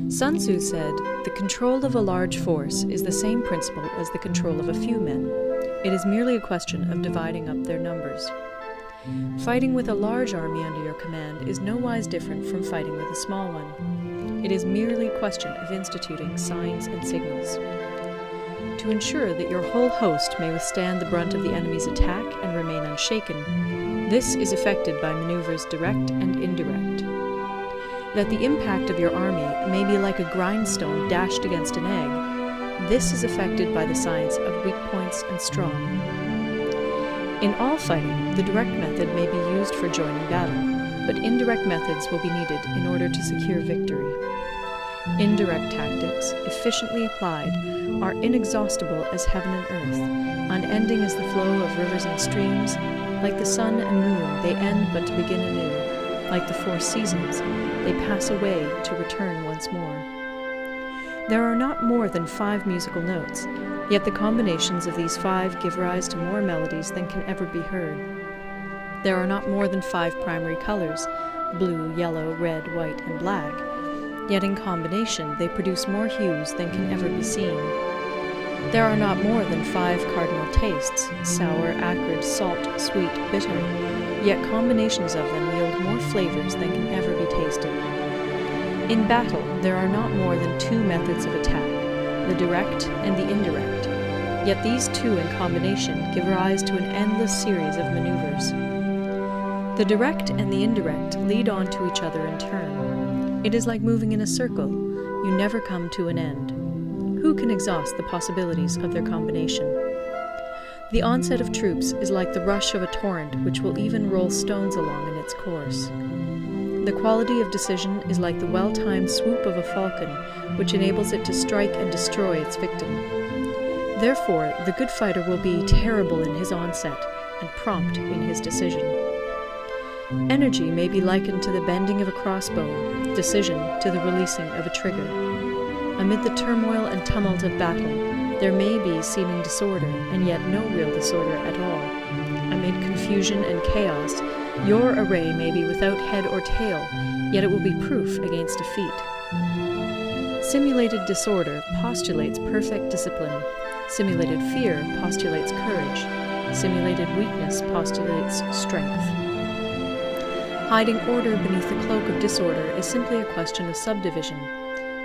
Sun Tzu said, "The control of a large force is the same principle as the control of a few men. It is merely a question of dividing up their numbers." Fighting with a large army under your command is nowise different from fighting with a small one. It is merely a question of instituting signs and signals. To ensure that your whole host may withstand the brunt of the enemy's attack and remain unshaken, this is effected by maneuvers direct and indirect. That the impact of your army may be like a grindstone dashed against an egg, this is effected by the science of weak points and strong. In all fighting, the direct method may be used for joining battle, but indirect methods will be needed in order to secure victory. Indirect tactics, efficiently applied, are inexhaustible as heaven and earth, unending as the flow of rivers and streams. Like the sun and moon, they end but to begin anew. Like the four seasons, they pass away to return once more. There are not more than 5 musical notes, yet the combinations of these 5 give rise to more melodies than can ever be heard. There are not more than 5 primary colors, blue, yellow, red, white, and black, yet in combination they produce more hues than can ever be seen. There are not more than 5 cardinal tastes, sour, acrid, salt, sweet, bitter, yet combinations of them yield more flavors than can ever be tasted. In battle, there are not more than 2 methods of attack, the direct and the indirect, yet these 2 in combination give rise to an endless series of maneuvers. The direct and the indirect lead on to each other in turn. It is like moving in a circle. You never come to an end. Who can exhaust the possibilities of their combination? The onset of troops is like the rush of a torrent which will even roll stones along in its course. The quality of decision is like the well-timed swoop of a falcon, which enables it to strike and destroy its victim. Therefore, the good fighter will be terrible in his onset and prompt in his decision. Energy may be likened to the bending of a crossbow, decision to the releasing of a trigger. Amid the turmoil and tumult of battle, there may be seeming disorder, and yet no real disorder at all. Amid confusion and chaos, your array may be without head or tail, yet it will be proof against defeat. Simulated disorder postulates perfect discipline. Simulated fear postulates courage. Simulated weakness postulates strength. Hiding order beneath the cloak of disorder is simply a question of subdivision.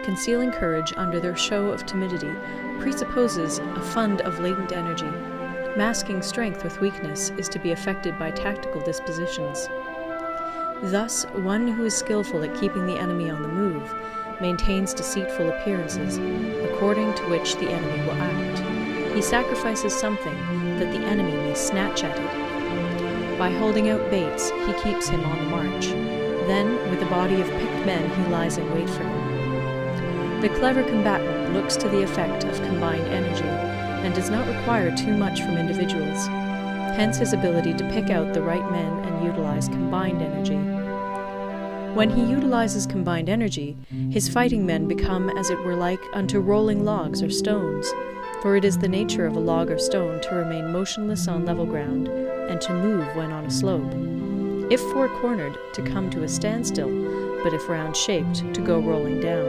Concealing courage under their show of timidity presupposes a fund of latent energy. Masking strength with weakness is to be effected by tactical dispositions. Thus, one who is skillful at keeping the enemy on the move maintains deceitful appearances, according to which the enemy will act. He sacrifices something that the enemy may snatch at it. By holding out baits, he keeps him on the march. Then, with a body of picked men, he lies in wait for him. The clever combatant looks to the effect of combined energy, and does not require too much from individuals. Hence his ability to pick out the right men and utilize combined energy. When he utilizes combined energy, his fighting men become as it were like unto rolling logs or stones, for it is the nature of a log or stone to remain motionless on level ground, and to move when on a slope. If four-cornered, to come to a standstill, but if round-shaped, to go rolling down.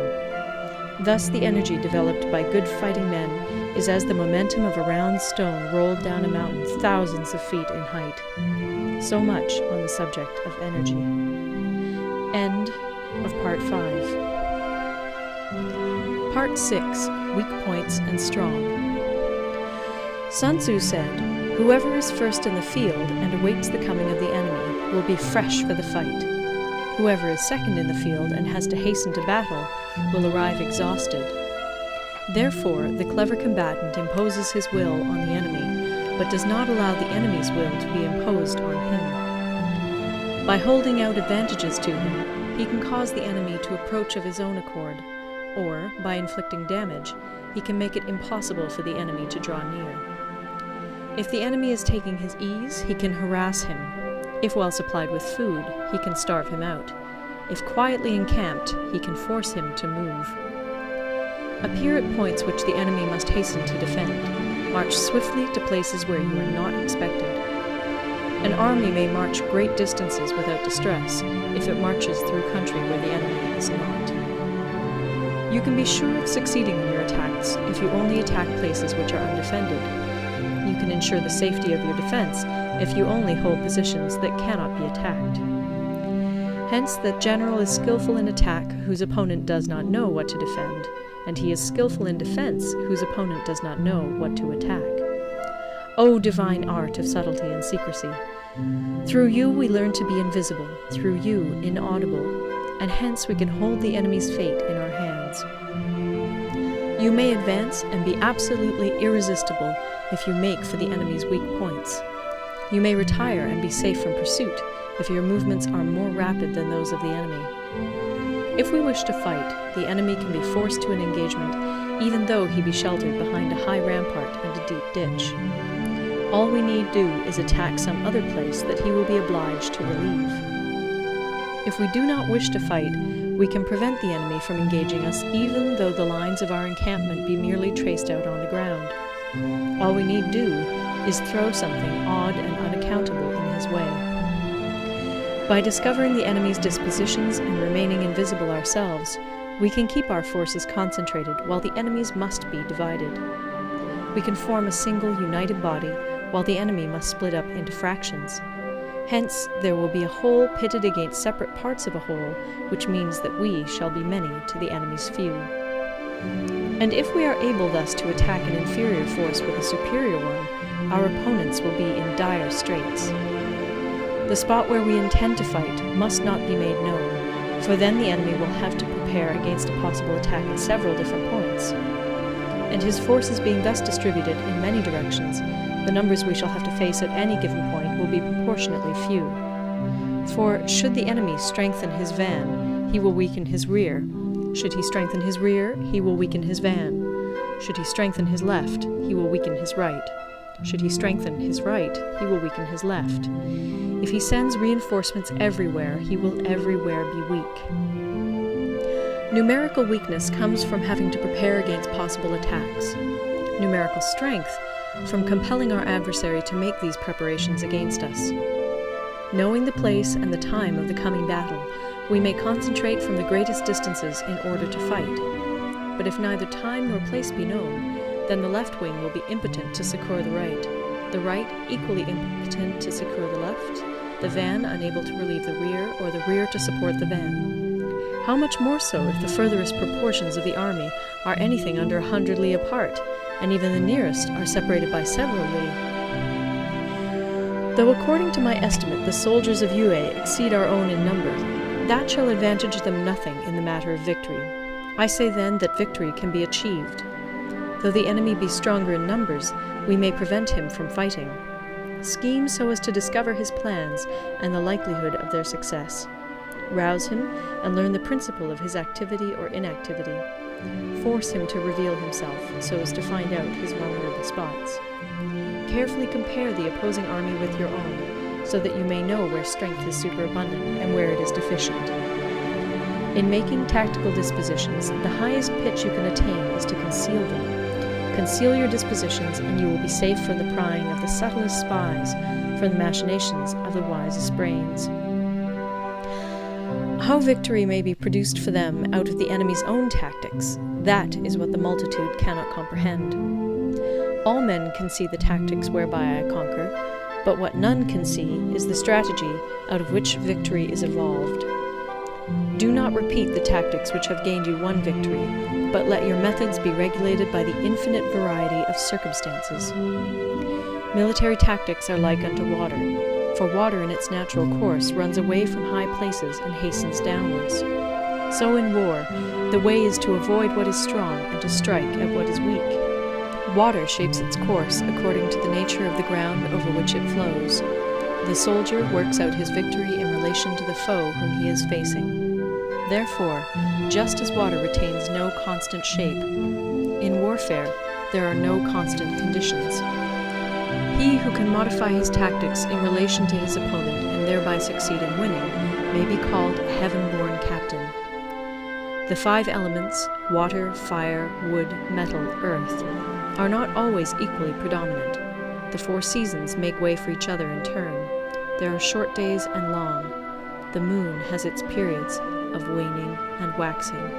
Thus the energy developed by good fighting men is as the momentum of a round stone rolled down a mountain thousands of feet in height. So much on the subject of energy. End of Part 5. Part 6. Weak Points and Strong. Sun Tzu said, "Whoever is first in the field and awaits the coming of the enemy will be fresh for the fight. Whoever is second in the field and has to hasten to battle will arrive exhausted. Therefore, the clever combatant imposes his will on the enemy, but does not allow the enemy's will to be imposed on him. By holding out advantages to him, he can cause the enemy to approach of his own accord, or, by inflicting damage, he can make it impossible for the enemy to draw near. If the enemy is taking his ease, he can harass him. If well supplied with food, he can starve him out. If quietly encamped, he can force him to move. Appear at points which the enemy must hasten to defend. March swiftly to places where you are not expected. An army may march great distances without distress if it marches through country where the enemy is not. You can be sure of succeeding in your attacks if you only attack places which are undefended. You can ensure the safety of your defense if you only hold positions that cannot be attacked. Hence, the general is skillful in attack whose opponent does not know what to defend, and he is skillful in defense whose opponent does not know what to attack. O divine art of subtlety and secrecy! Through you we learn to be invisible, through you inaudible, and hence we can hold the enemy's fate in our hands. You may advance and be absolutely irresistible if you make for the enemy's weak points. You may retire and be safe from pursuit if your movements are more rapid than those of the enemy. If we wish to fight, the enemy can be forced to an engagement even though he be sheltered behind a high rampart and a deep ditch. All we need do is attack some other place that he will be obliged to relieve. If we do not wish to fight, we can prevent the enemy from engaging us even though the lines of our encampment be merely traced out on the ground. All we need do is throw something odd and unaccountable in his way. By discovering the enemy's dispositions and remaining invisible ourselves, we can keep our forces concentrated while the enemy's must be divided. We can form a single united body while the enemy must split up into fractions. Hence, there will be a whole pitted against separate parts of a whole, which means that we shall be many to the enemy's few. And if we are able thus to attack an inferior force with a superior one, our opponents will be in dire straits. The spot where we intend to fight must not be made known, for then the enemy will have to prepare against a possible attack at several different points. And his forces being thus distributed in many directions, the numbers we shall have to face at any given point will be proportionately few. For should the enemy strengthen his van, he will weaken his rear. Should he strengthen his rear, he will weaken his van. Should he strengthen his left, he will weaken his right. Should he strengthen his right, he will weaken his left. If he sends reinforcements everywhere, he will everywhere be weak. Numerical weakness comes from having to prepare against possible attacks. Numerical strength from compelling our adversary to make these preparations against us. Knowing the place and the time of the coming battle, we may concentrate from the greatest distances in order to fight. But if neither time nor place be known, then the left wing will be impotent to succour the right equally impotent to succour the left, the van unable to relieve the rear to support the van. How much more so if the furthest proportions of the army are anything under 100 li apart, and even the nearest are separated by several li. Though according to my estimate the soldiers of Yue exceed our own in number, that shall advantage them nothing in the matter of victory. I say then that victory can be achieved. Though the enemy be stronger in numbers, we may prevent him from fighting. Scheme so as to discover his plans and the likelihood of their success. Rouse him and learn the principle of his activity or inactivity. Force him to reveal himself so as to find out his vulnerable spots. Carefully compare the opposing army with your own, so that you may know where strength is superabundant and where it is deficient. In making tactical dispositions, the highest pitch you can attain is to conceal them. Conceal your dispositions, and you will be safe from the prying of the subtlest spies, from the machinations of the wisest brains. How victory may be produced for them out of the enemy's own tactics, that is what the multitude cannot comprehend. All men can see the tactics whereby I conquer, but what none can see is the strategy out of which victory is evolved. Do not repeat the tactics which have gained you one victory, but let your methods be regulated by the infinite variety of circumstances. Military tactics are like unto water, for water in its natural course runs away from high places and hastens downwards. So in war, the way is to avoid what is strong and to strike at what is weak. Water shapes its course according to the nature of the ground over which it flows. The soldier works out his victory in relation to the foe whom he is facing. Therefore, just as water retains no constant shape, in warfare there are no constant conditions. He who can modify his tactics in relation to his opponent and thereby succeed in winning may be called a heaven-born captain. The 5 elements, water, fire, wood, metal, earth, are not always equally predominant. The 4 seasons make way for each other in turn. There are short days and long. The moon has its periods of waning and waxing.